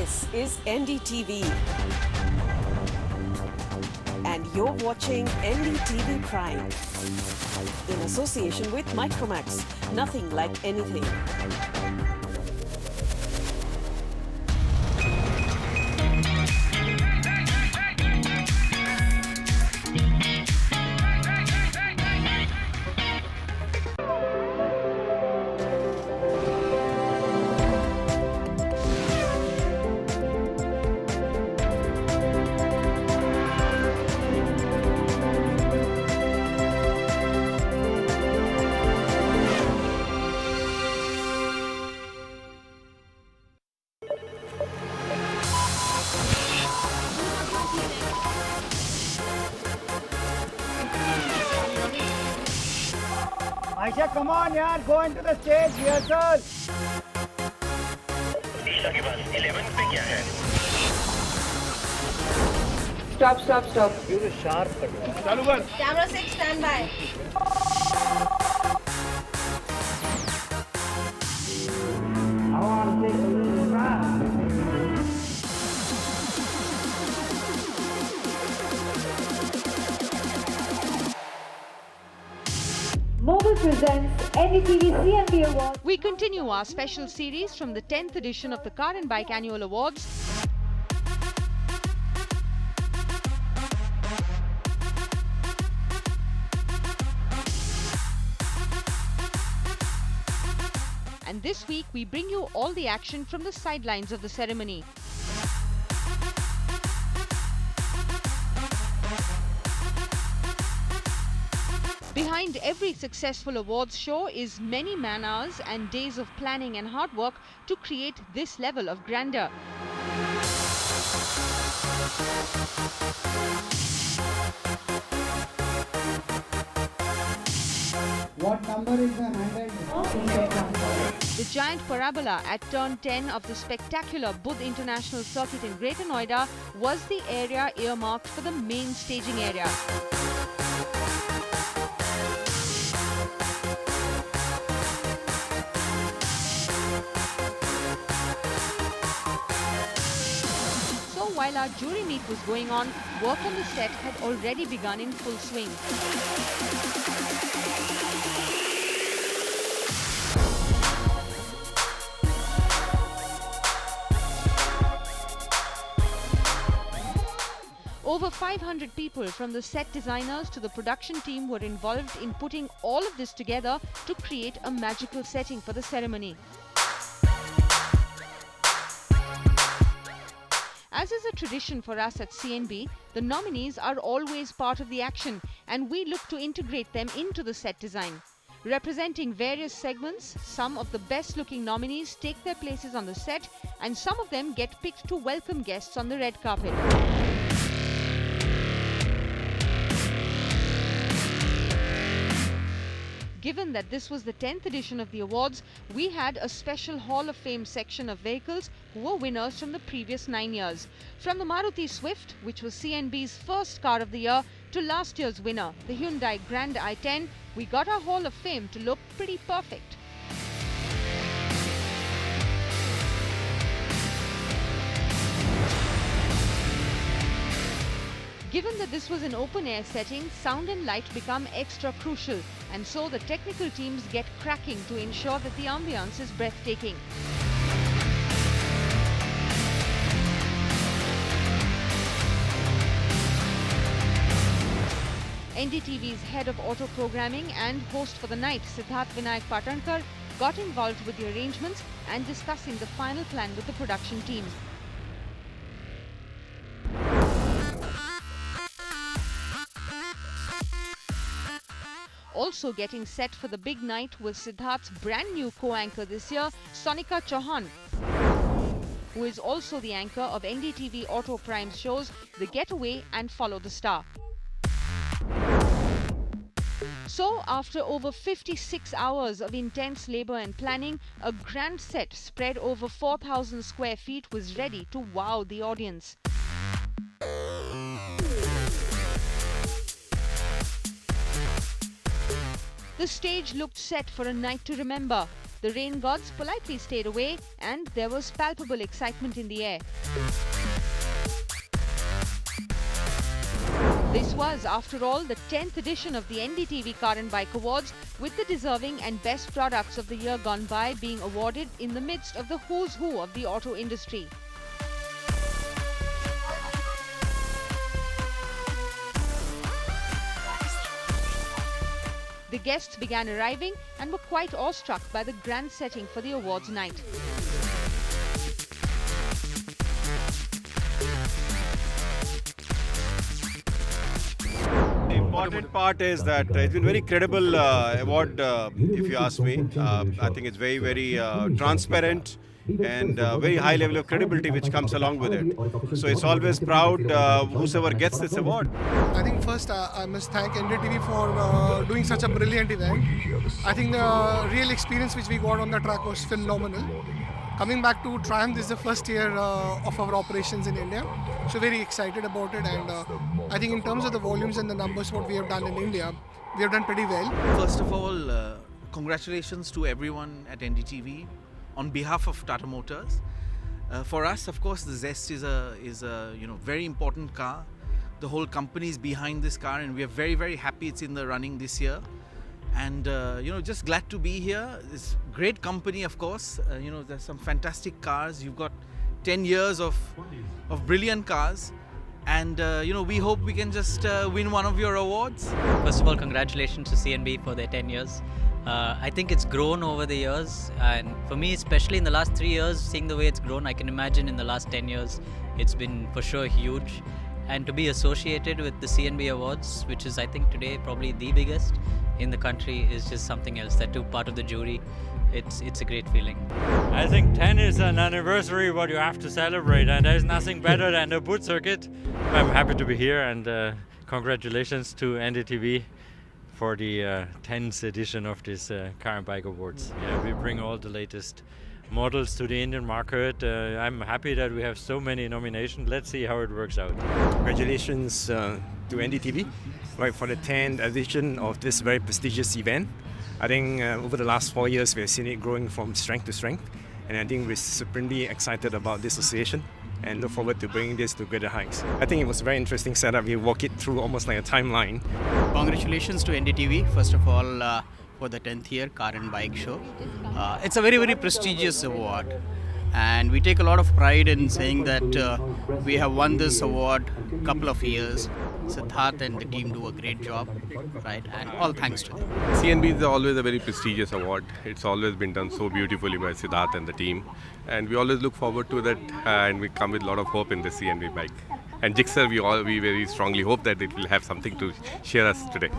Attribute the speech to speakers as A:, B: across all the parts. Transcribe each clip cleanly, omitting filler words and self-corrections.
A: This is NDTV. And you're watching NDTV Prime. In association with Micromax. Nothing like anything.
B: Aisha, come on, yaar, go into the stage, rehearsal.
C: Isha के पास 11 पे क्या है?
D: Stop.
B: You're a sharp cutter. चालू कर.
D: Camera 6, stand by.
E: Mobile presents NDTV CNB Awards.
F: We continue our special series from the 10th edition of the Car and Bike Annual Awards. And this week we bring you all the action from the sidelines of the ceremony. Behind every successful awards show is many man-hours and days of planning and hard work to create this level of grandeur.
B: What number is the handle?
F: The giant parabola at turn 10 of the spectacular Budh International Circuit in Greater Noida was the area earmarked for the main staging area. So while our jury meet was going on, work on the set had already begun in full swing. Over 500 people from the set designers to the production team were involved in putting all of this together to create a magical setting for the ceremony. As is a tradition for us at CNB, the nominees are always part of the action and we look to integrate them into the set design. Representing various segments, some of the best looking nominees take their places on the set and some of them get picked to welcome guests on the red carpet. Given that this was the 10th edition of the awards, we had a special Hall of Fame section of vehicles who were winners from the previous 9 years. From the Maruti Swift, which was CNB's first car of the year, to last year's winner, the Hyundai Grand i10, we got our Hall of Fame to look pretty perfect. Given that this was an open-air setting, sound and light become extra crucial, and so the technical teams get cracking to ensure that the ambience is breathtaking. NDTV's head of auto programming and host for the night, Siddharth Vinayak Patankar, got involved with the arrangements and discussing the final plan with the production team. Also getting set for the big night was Siddharth's brand new co-anchor this year, Sonika Chauhan, who is also the anchor of NDTV Auto Prime shows The Getaway and Follow the Star. So, after over 56 hours of intense labor and planning, a grand set spread over 4,000 square feet was ready to wow the audience. The stage looked set for a night to remember. The rain gods politely stayed away and there was palpable excitement in the air. This was, after all, the 10th edition of the NDTV Car and Bike Awards, with the deserving and best products of the year gone by being awarded in the midst of the who's who of the auto industry. The guests began arriving and were quite awestruck by the grand setting for the awards night.
G: The important part is that it's been very credible award, if you ask me. I think it's very, very transparent and very high level of credibility which comes along with it. So it's always proud whosoever gets this award.
H: I think first I must thank NDTV for doing such a brilliant event. I think the real experience which we got on the track was phenomenal. Coming back to Triumph, this is the first year of our operations in India. So very excited about it, and I think in terms of the volumes and the numbers what we have done in India, we have done pretty well.
I: First of all, congratulations to everyone at NDTV on behalf of Tata Motors. For us, of course, the Zest is a very important car. The whole company is behind this car, and we are very, very happy it's in the running this year. And just glad to be here. It's great company, of course. There's some fantastic cars. You've got 10 years of brilliant cars, and we hope we can just win one of your awards.
J: First of all, congratulations to CNB for their 10 years. I think it's grown over the years, and for me, especially in the last 3 years, seeing the way it's grown, I can imagine in the last 10 years, it's been for sure huge. And to be associated with the CNB Awards, which is I think today probably the biggest in the country, is just something else. That too, part of the jury, it's a great feeling.
K: I think 10 is an anniversary what you have to celebrate, and there's nothing better than the boot circuit. I'm happy to be here, and congratulations to NDTV for the 10th edition of this Car and Bike Awards. Yeah, we bring all the latest models to the Indian market. I'm happy that we have so many nominations. Let's see how it works out.
L: Congratulations to NDTV for the 10th edition of this very prestigious event. I think over the last 4 years we have seen it growing from strength to strength, and I think we're supremely excited about this association and look forward to bringing this to greater heights. I think it was a very interesting setup. We walk it through almost like a timeline.
M: Congratulations to NDTV, first of all, for the 10th year Car and Bike Show. It's a very, very prestigious award, and we take a lot of pride in saying that we have won this award a couple of years. Siddharth and the team do a great job, right? And all thanks to them.
N: CNB is always a very prestigious award. It's always been done so beautifully by Siddharth and the team, and we always look forward to that, and we come with a lot of hope in the CNB bike. And Jixer, we very strongly hope that it will have something to share us today.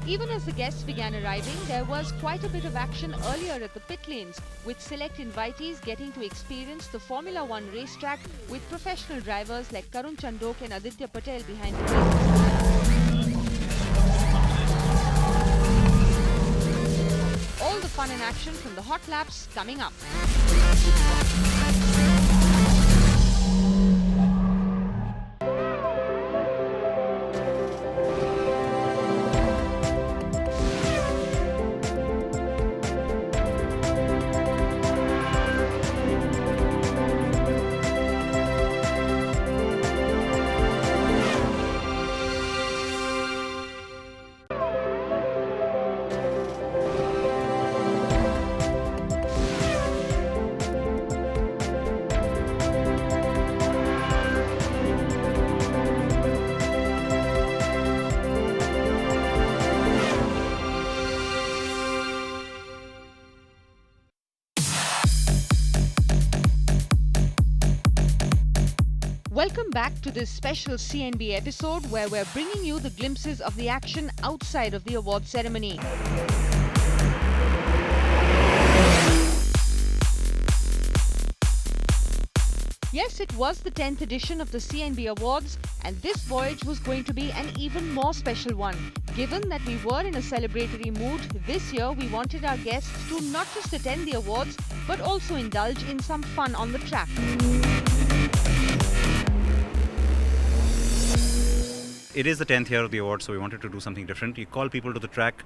F: Even as the guests began arriving, there was quite a bit of action earlier at the pit lanes, with select invitees getting to experience the Formula One racetrack with professional drivers like Karun Chandok and Aditya Patel behind the wheel. All the fun and action from the hot laps coming up. Welcome back to this special CNB episode where we're bringing you the glimpses of the action outside of the award ceremony. Yes, it was the 10th edition of the CNB Awards, and this voyage was going to be an even more special one. Given that we were in a celebratory mood, this year we wanted our guests to not just attend the awards, but also indulge in some fun on the track.
O: it is the 10th year of the award, so we wanted to do something different. You call people to the track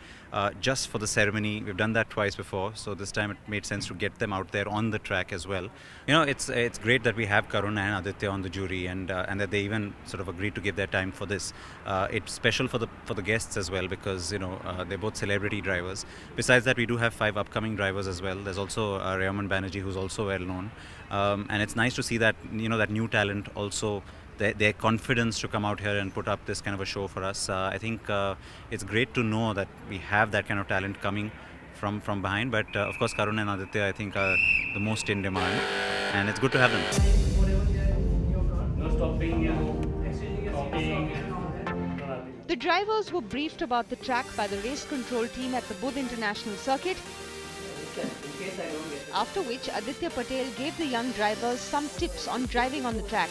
O: just for the ceremony. We've done that twice before, so this time it made sense to get them out there on the track as well. You know, it's great that we have Karun and Aditya on the jury, and that they even sort of agreed to give their time for this. It's special for the guests as well, because you know they're both celebrity drivers. Besides that, we do have 5 upcoming drivers as well. There's also Rayaman Banerjee, who's also well known, and it's nice to see that that new talent also. Their confidence to come out here and put up this kind of a show for us. I think it's great to know that we have that kind of talent coming from behind. But of course, Karun and Aditya, I think, are the most in demand, and it's good to have them.
F: The drivers were briefed about the track by the race control team at the Budh International Circuit, after which Aditya Patel gave the young drivers some tips on driving on the track.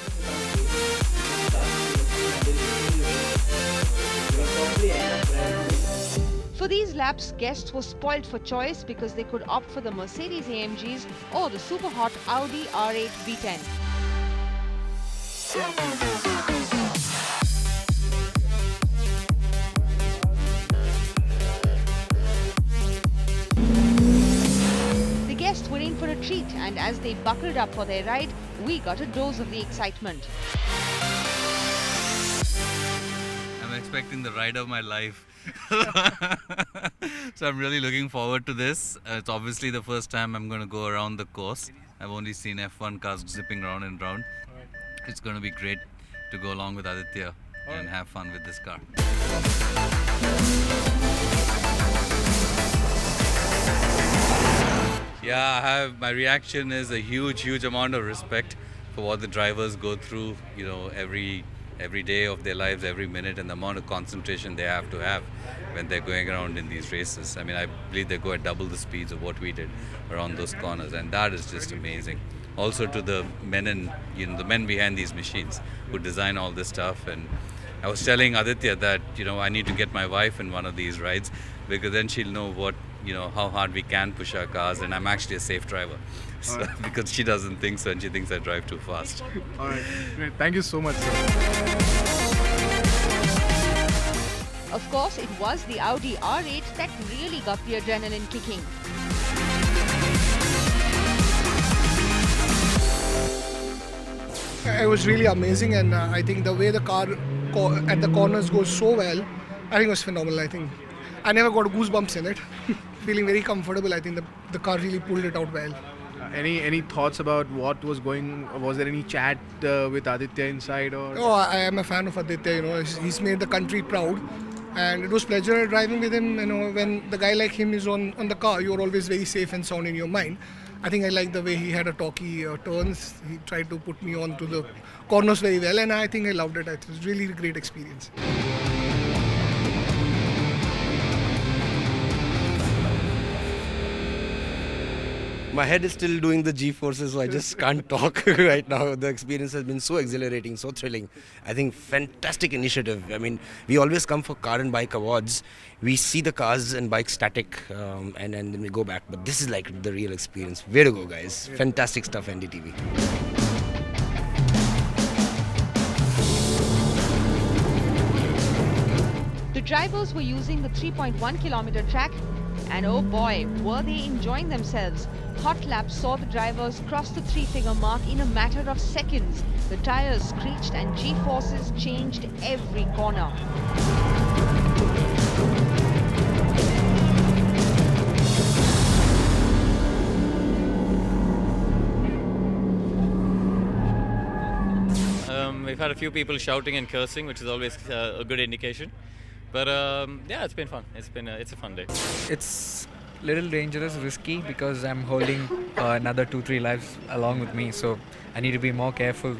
F: For these laps, guests were spoilt for choice because they could opt for the Mercedes AMGs or the super hot Audi R8 V10. Guests were in for a treat, and as they buckled up for their ride, we got a dose of the excitement.
P: I'm expecting the ride of my life. So I'm really looking forward to this. It's obviously the first time I'm going to go around the course. I've only seen F1 cars zipping round and round. It's going to be great to go along with Aditya and have fun with this car. Yeah, my reaction is a huge amount of respect for what the drivers go through, every day of their lives, every minute, and the amount of concentration they have to have when they're going around in these races. I mean, I believe they go at double the speeds of what we did around those corners, and that is just amazing. Also to the men and the men behind these machines who design all this stuff. And I was telling Aditya that I need to get my wife in one of these rides, because then she'll know how hard we can push our cars, and I'm actually a safe driver. So, right. Because she doesn't think so, and she thinks I drive too fast.
Q: All right, great. Thank you so much, sir.
F: Of course, it was the Audi R8 that really got the adrenaline kicking.
H: It was really amazing, and I think the way the car at the corners goes so well, I think it was phenomenal. I think I never got goosebumps in it. Feeling very comfortable. I think the car really pulled it out well.
Q: Any thoughts about what was going? Was there any chat with Aditya inside? Or?
H: Oh, I am a fan of Aditya. He's made the country proud, and it was pleasure driving with him. When the guy like him is on the car, you're always very safe and sound in your mind. I think I like the way he had a talky turns. He tried to put me on to the corners very well, and I think I loved it. It was really a great experience.
R: My head is still doing the G-forces, so I just can't talk right now. The experience has been so exhilarating, so thrilling. I think fantastic initiative. I mean, we always come for Car and Bike Awards. We see the cars and bikes static, and then we go back. But this is like the real experience. Way to go, guys. Fantastic stuff, NDTV.
F: The drivers were using the 3.1-kilometer track, and oh boy, were they enjoying themselves. Hot laps saw the drivers cross the 3-figure mark in a matter of seconds. The tires screeched and G-forces changed every corner.
K: We've had a few people shouting and cursing, which is always a good indication. But yeah, it's been fun. It's a fun day.
S: It's a little dangerous, risky, because I'm holding another 2-3 lives along with me, so I need to be more careful.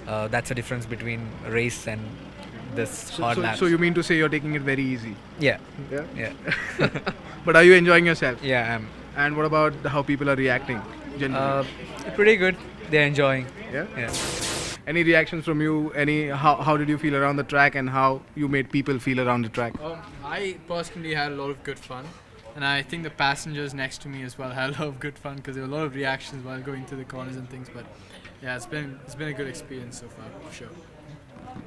S: That's the difference between a race and this hard lap.
Q: So you mean to say you're taking it very easy?
S: Yeah.
Q: Yeah. But are you enjoying yourself?
S: Yeah, I am.
Q: And what about how people are reacting generally?
S: Pretty good. They're enjoying.
Q: Yeah.
S: Yeah.
Q: Any reactions from you? How did you feel around the track, and how you made people feel around the track?
T: I personally had a lot of good fun, and I think the passengers next to me as well had a lot of good fun, because there were a lot of reactions while going through the corners and things. But yeah, it's been a good experience so far, for sure.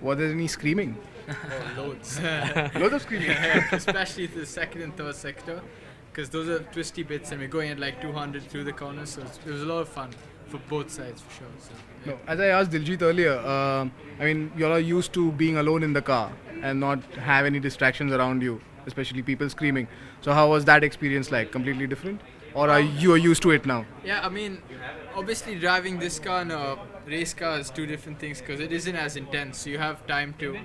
Q: Was there any screaming?
T: Oh, loads.
Q: Loads of screaming.
T: Especially the second and third sector, because those are twisty bits and we're going at like 200 through the corners, so it was a lot of fun for both sides for sure. So, yeah.
Q: No, as I asked Diljit earlier, I mean, you all are used to being alone in the car and not have any distractions around you, especially people screaming. So how was that experience like? Completely different? Or are you used to it now?
T: Yeah, I mean, obviously driving this car and a race car is two different things because it isn't as intense. So you have time to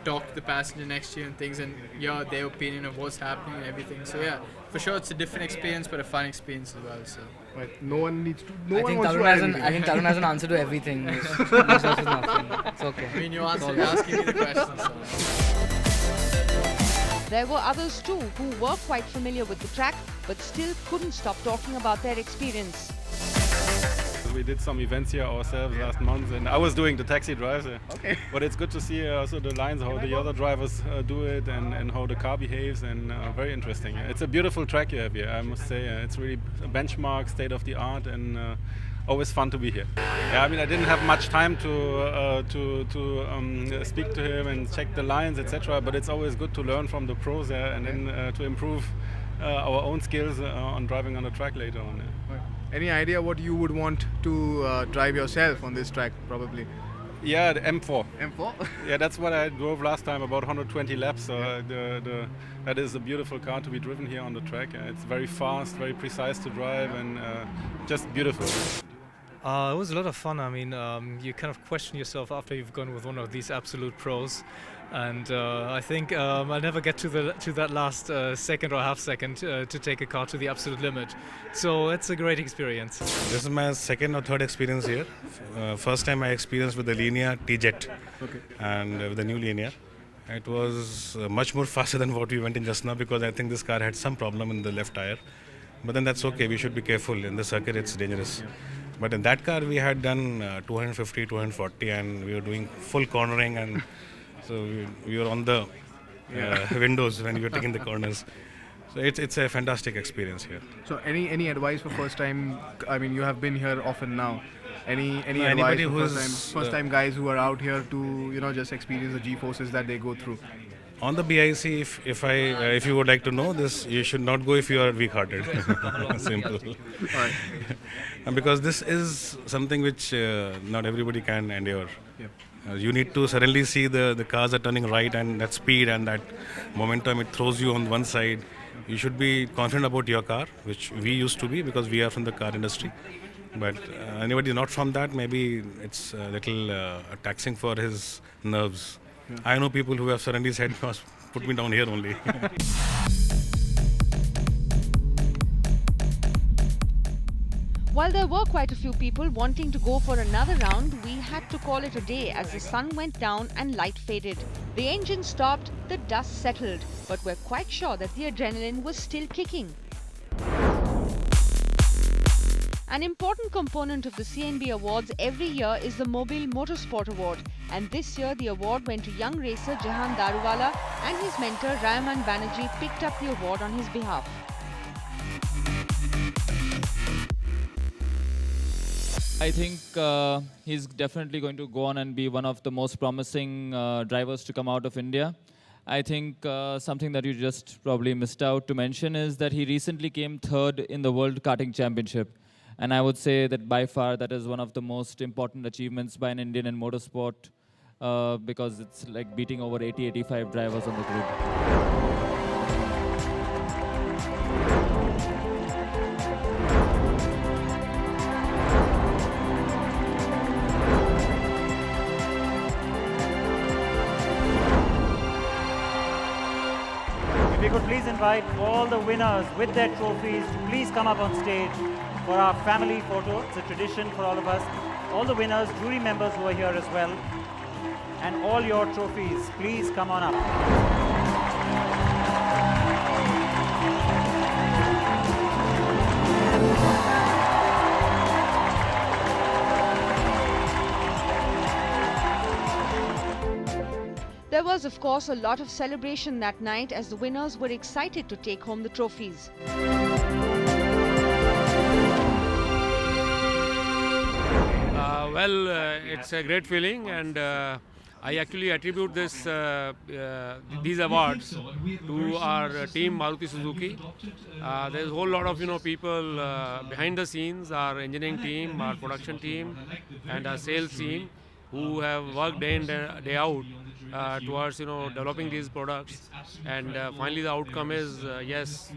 T: talk to the passenger next to you and things and hear their opinion of what's happening and everything. So yeah, for sure it's a different experience but a fun experience as well. So.
Q: Right. No one needs to.
S: I think Tarun has an answer to everything. It's okay.
T: I mean, you're asking me the questions. So.
F: There were others too who were quite familiar with the track but still couldn't stop talking about their experience.
U: We did some events here ourselves last month and I was doing the taxi drives.
Q: Okay.
U: But it's good to see also the lines, how the other drivers do it and how the car behaves, and very interesting. It's a beautiful track you have here, I must say. It's really a benchmark, state of the art, and always fun to be here. Yeah, I mean, I didn't have much time to speak to him and check the lines, etc. But it's always good to learn from the pros there and then to improve our own skills on driving on the track later on. Yeah.
Q: Right. Any idea what you would want to drive yourself on this track, probably?
U: Yeah, the M4.
Q: M4?
U: Yeah, that's what I drove last time, about 120 laps. So that is a beautiful car to be driven here on the track. It's very fast, very precise to drive, and just beautiful.
V: It was a lot of fun. I mean, you kind of question yourself after you've gone with one of these absolute pros, and I think I'll never get to that last second or half second to take a car to the absolute limit. So it's a great experience.
W: This is my second or third experience here. First time I experienced with the Linear T-Jet, and with the new Linear. It was much more faster than what we went in just now, because I think this car had some problem in the left tire. But then that's okay. We should be careful. In the circuit, it's dangerous. But in that car, we had done 250, 240, and we were doing full cornering, and so we were on the windows when we were taking the corners. So it's a fantastic experience here.
Q: So any advice for first time? I mean, you have been here often now. Any advice for first time guys who are out here to just experience the G-forces that they go through?
W: On the BIC, if you would like to know this, you should not go if you are weak-hearted. Simple.
Q: Right.
W: And because this is something which not everybody can endure.
Q: Yep.
W: You need to suddenly see the cars are turning right, and that speed and that momentum, it throws you on one side. You should be confident about your car, which we used to be because we are from the car industry. But anybody not from that, maybe it's a little taxing for his nerves. Yeah. I know people who have suddenly said, put me down here only.
F: While there were quite a few people wanting to go for another round, we had to call it a day as the sun went down and light faded. The engine stopped, the dust settled, but we're quite sure that the adrenaline was still kicking. An important component of the CNB Awards every year is the Mobile Motorsport Award, and this year the award went to young racer Jahan Daruwala, and his mentor Rayaman Banerjee picked up the award on his behalf.
X: I think he's definitely going to go on and be one of the most promising drivers to come out of India. I think something that you just probably missed out to mention is that he recently came third in the World Karting Championship. And I would say that by far that is one of the most important achievements by an Indian in motorsport because it's like beating over 80-85 drivers on the grid.
Y: If we could please invite all the winners with their trophies to please come up on stage for our family photo. It's a tradition for all of us. All the winners, jury members who are here as well, and all your trophies, please come on up.
F: There was, of course, a lot of celebration that night as the winners were excited to take home the trophies.
Z: It's a great feeling, and
A: I actually attribute these awards to our team Maruti Suzuki. There's a whole lot of people behind the scenes, our engineering team, our production team, and our sales team, who have worked day in day out towards developing these products, and finally the outcome is yes,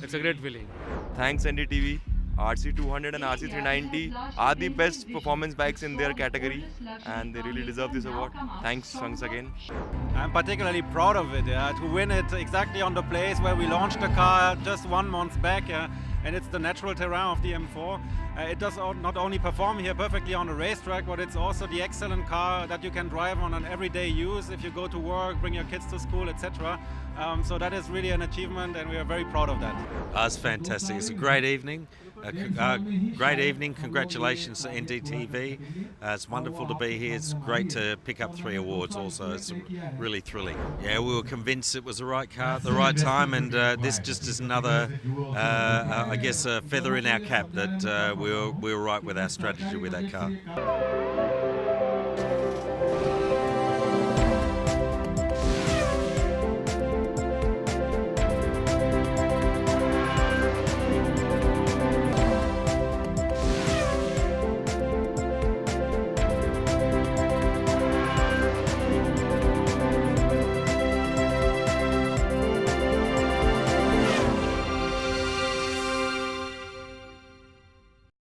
A: it's a great feeling.
B: Thanks NDTV. RC200 and RC390 are the best performance bikes in their category, and they really deserve this award. Thanks once again.
C: I'm particularly proud of it, to win it exactly on the place where we launched the car just 1 month back, and it's the natural terrain of the M4. It does not only perform here perfectly on the racetrack, but it's also the excellent car that you can drive on an everyday use if you go to work, bring your kids to school, etc. So that is really an achievement, and we are very proud of that.
D: It's fantastic. It's a great evening. Congratulations to NDTV. It's wonderful to be here. It's great to pick up 3 awards also. It's really thrilling. Yeah, we were convinced it was the right car at the right time, and this just is another, I guess, a feather in our cap that we were right with our strategy with that car.